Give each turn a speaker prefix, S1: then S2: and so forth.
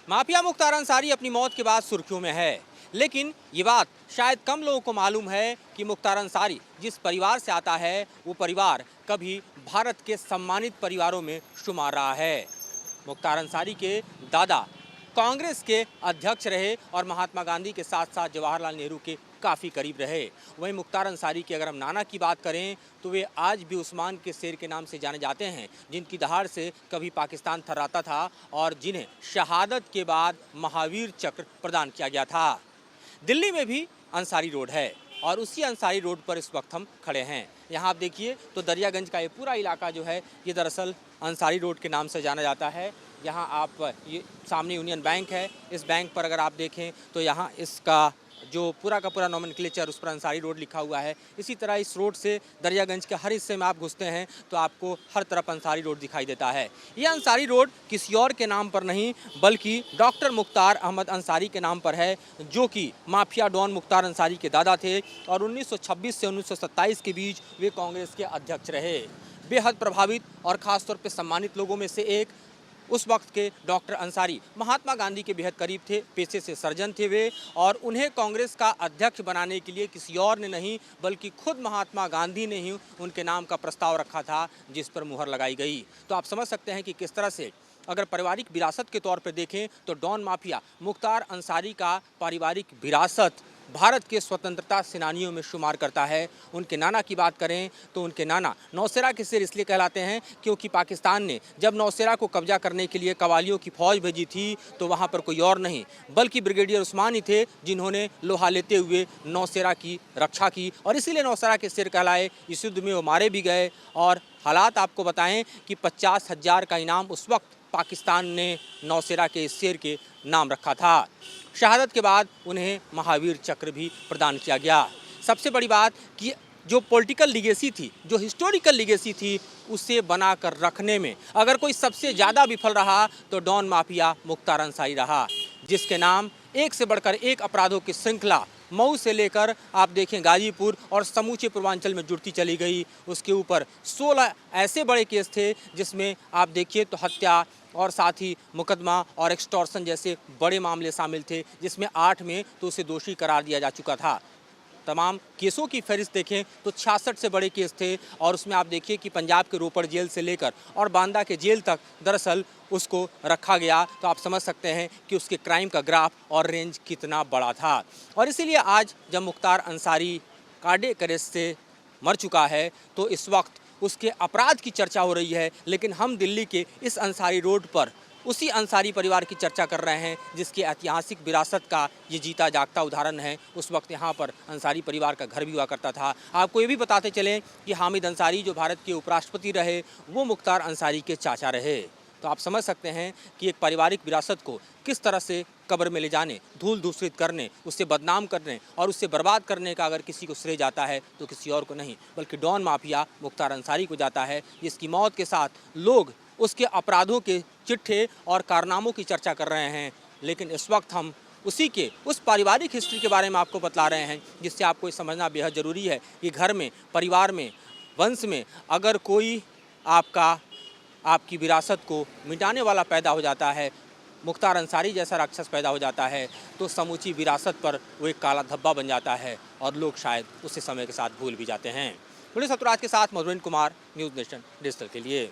S1: Mafia Mukhtar Ansari अपनी मौत के बाद सुर्खियों में है, लेकिन ये बात शायद कम लोगों को मालूम है कि मुख्तार अंसारी जिस परिवार से आता है वो परिवार कभी भारत के सम्मानित परिवारों में शुमार रहा है। मुख्तार अंसारी के दादा कांग्रेस के अध्यक्ष रहे और महात्मा गांधी के साथ साथ जवाहरलाल नेहरू के काफ़ी करीब रहे। वहीं मुख्तार अंसारी की अगर हम नाना की बात करें तो वे आज भी उस्मान के शेर के नाम से जाने जाते हैं, जिनकी दहाड़ से कभी पाकिस्तान थर्राता था और जिन्हें शहादत के बाद महावीर चक्र प्रदान किया गया था। दिल्ली में भी अंसारी रोड है और उसी अंसारी रोड पर इस वक्त हम खड़े हैं। यहाँ आप देखिए तो दरियागंज का ये पूरा इलाका जो है ये दरअसल अंसारी रोड के नाम से जाना जाता है। यहाँ आप ये सामने यूनियन बैंक है, इस बैंक पर अगर आप देखें तो यहाँ इसका जो पूरा का पूरा नोमेनक्लेचर उस पर अंसारी रोड लिखा हुआ है। इसी तरह इस रोड से दरियागंज के हर हिस्से में आप घुसते हैं तो आपको हर तरफ अंसारी रोड दिखाई देता है। यह अंसारी रोड किसी और के नाम पर नहीं बल्कि डॉक्टर मुख्तार अहमद अंसारी के नाम पर है, जो कि माफिया डॉन मुख्तार अंसारी के दादा थे और 1926 से 1927 के बीच वे कांग्रेस के अध्यक्ष रहे। बेहद प्रभावित और ख़ासतौर पर सम्मानित लोगों में से एक उस वक्त के डॉक्टर अंसारी महात्मा गांधी के बेहद करीब थे, पेशे से सर्जन थे वे, और उन्हें कांग्रेस का अध्यक्ष बनाने के लिए किसी और ने नहीं बल्कि खुद महात्मा गांधी ने ही उनके नाम का प्रस्ताव रखा था, जिस पर मुहर लगाई गई। तो आप समझ सकते हैं कि किस तरह से अगर पारिवारिक विरासत के तौर पर देखें तो डॉन माफिया मुख्तार अंसारी का पारिवारिक विरासत भारत के स्वतंत्रता सेनानियों में शुमार करता है। उनके नाना की बात करें तो उनके नाना नौसेरा के शेर इसलिए कहलाते हैं क्योंकि पाकिस्तान ने जब नौसेरा को कब्जा करने के लिए कवालियों की फौज भेजी थी तो वहां पर कोई और नहीं बल्कि ब्रिगेडियर उस्मान ही थे, जिन्होंने लोहा लेते हुए नौसेरा की रक्षा की और इसीलिए नौसेरा के शेर कहलाए। इस युद्ध में वो मारे भी गए और हालात आपको बताएं कि 50,000 का इनाम उस वक्त पाकिस्तान ने नौसेरा के शेर के नाम रखा था। शहादत के बाद उन्हें महावीर चक्र भी प्रदान किया गया। सबसे बड़ी बात कि जो पॉलिटिकल लीगेसी थी, जो हिस्टोरिकल लीगेसी थी, उसे बनाकर रखने में अगर कोई सबसे ज़्यादा विफल रहा तो डॉन माफिया मुख्तार अंसारी रहा, जिसके नाम एक से बढ़कर एक अपराधों की श्रृंखला मऊ से लेकर आप देखें गाजीपुर और समूचे पूर्वांचल में जुड़ती चली गई। उसके ऊपर 16 ऐसे बड़े केस थे जिसमें आप देखिए तो हत्या और साथ ही मुकदमा और एक्सटॉर्शन जैसे बड़े मामले शामिल थे, जिसमें 8 में तो उसे दोषी करार दिया जा चुका था। तमाम केसों की फहरिस्त देखें तो 66 से बड़े केस थे और उसमें आप देखिए कि पंजाब के रोपड़ जेल से लेकर और बांदा के जेल तक दरअसल उसको रखा गया। तो आप समझ सकते हैं कि उसके क्राइम का ग्राफ और रेंज कितना बड़ा था। और इसीलिए आज जब मुख्तार अंसारी कार्डियक अरेस्ट से मर चुका है तो इस वक्त उसके अपराध की चर्चा हो रही है, लेकिन हम दिल्ली के इस अंसारी रोड पर उसी अंसारी परिवार की चर्चा कर रहे हैं जिसकी ऐतिहासिक विरासत का ये जीता जागता उदाहरण है। उस वक्त यहाँ पर अंसारी परिवार का घर भी हुआ करता था। आपको ये भी बताते चलें कि हामिद अंसारी जो भारत के उपराष्ट्रपति रहे वो मुख्तार अंसारी के चाचा रहे। तो आप समझ सकते हैं कि एक पारिवारिक विरासत को किस तरह से कब्र में ले जाने, धूल दूषित करने, उससे बदनाम करने और उससे बर्बाद करने का अगर किसी को श्रेय जाता है तो किसी और को नहीं बल्कि डॉन माफिया मुख्तार अंसारी को जाता है, जिसकी मौत के साथ लोग उसके अपराधों के चिट्ठे और कारनामों की चर्चा कर रहे हैं। लेकिन इस वक्त हम उसी के उस पारिवारिक हिस्ट्री के बारे में आपको बतला रहे हैं जिससे आपको ये समझना बेहद ज़रूरी है कि घर में, परिवार में, वंश में अगर कोई आपकी विरासत को मिटाने वाला पैदा हो जाता है, मुख्तार अंसारी जैसा राक्षस पैदा हो जाता है, तो समूची विरासत पर वो एक काला धब्बा बन जाता है और लोग शायद उसे समय के साथ भूल भी जाते हैं। पुलिस सतुराज के साथ Madhurendra Kumar, news nation digital के लिए।